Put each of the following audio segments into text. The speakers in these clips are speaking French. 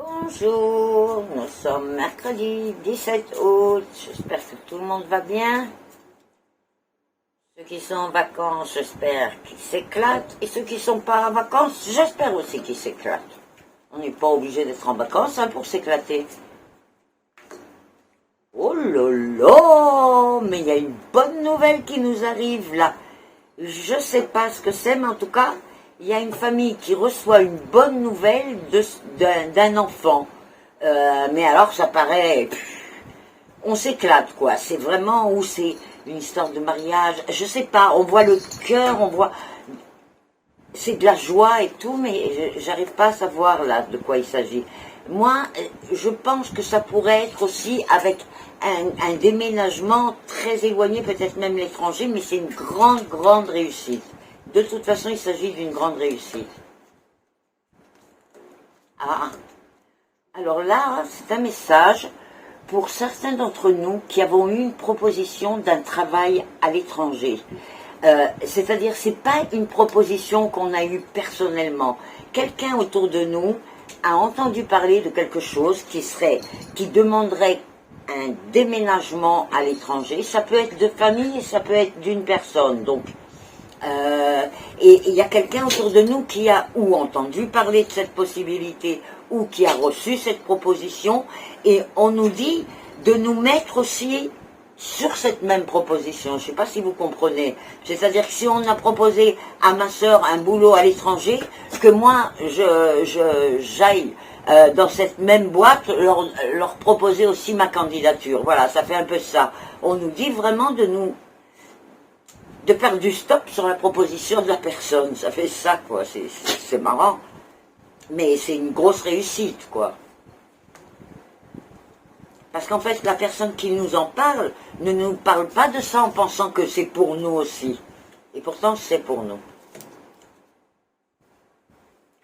Bonjour, nous sommes mercredi 17 août, j'espère que tout le monde va bien. Ceux qui sont en vacances, j'espère qu'ils s'éclatent, et ceux qui ne sont pas en vacances, j'espère aussi qu'ils s'éclatent. On n'est pas obligé d'être en vacances pour s'éclater. Oh là là, mais il y a une bonne nouvelle qui nous arrive là. Je ne sais pas ce que c'est, mais en tout cas, il y a une famille qui reçoit une bonne nouvelle d'un enfant. Mais alors, ça paraît... on s'éclate, quoi. C'est vraiment... Ou c'est une histoire de mariage. Je sais pas. On voit le cœur, on voit... C'est de la joie et tout, mais j'arrive pas à savoir, là, de quoi il s'agit. Moi, je pense que ça pourrait être aussi avec un déménagement très éloigné, peut-être même l'étranger, mais c'est une grande, grande réussite. De toute façon, il s'agit d'une grande réussite. Ah, alors là, c'est un message pour certains d'entre nous qui avons eu une proposition d'un travail à l'étranger. C'est-à-dire, c'est pas une proposition qu'on a eue personnellement. Quelqu'un autour de nous a entendu parler de quelque chose qui demanderait un déménagement à l'étranger. Ça peut être de famille et ça peut être d'une personne. Donc, et il y a quelqu'un autour de nous qui a ou entendu parler de cette possibilité ou qui a reçu cette proposition, et on nous dit de nous mettre aussi sur cette même proposition. Je ne sais pas si vous comprenez. C'est-à-dire que si on a proposé à ma sœur un boulot à l'étranger, que moi j'aille dans cette même boîte leur proposer aussi ma candidature. Voilà, ça fait un peu ça. On nous dit vraiment de faire du stop sur la proposition de la personne. Ça fait ça, quoi. C'est marrant. Mais c'est une grosse réussite, quoi. Parce qu'en fait, la personne qui nous en parle ne nous parle pas de ça en pensant que c'est pour nous aussi. Et pourtant, c'est pour nous.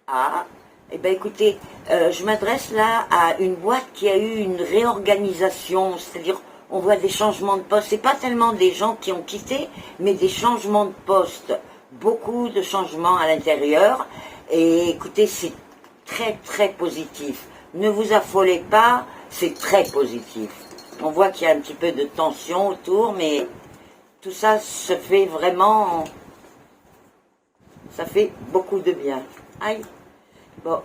Ah, eh bien écoutez, je m'adresse là à une boîte qui a eu une réorganisation, c'est-à-dire on voit des changements de poste. C'est pas tellement des gens qui ont quitté, mais des changements de poste. Beaucoup de changements à l'intérieur. Et écoutez, c'est très très positif. Ne vous affolez pas, c'est très positif. On voit qu'il y a un petit peu de tension autour, mais tout ça se fait vraiment... Ça fait beaucoup de bien. Aïe. Bon,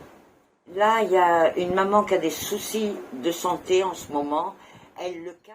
là, il y a une maman qui a des soucis de santé en ce moment. Elle le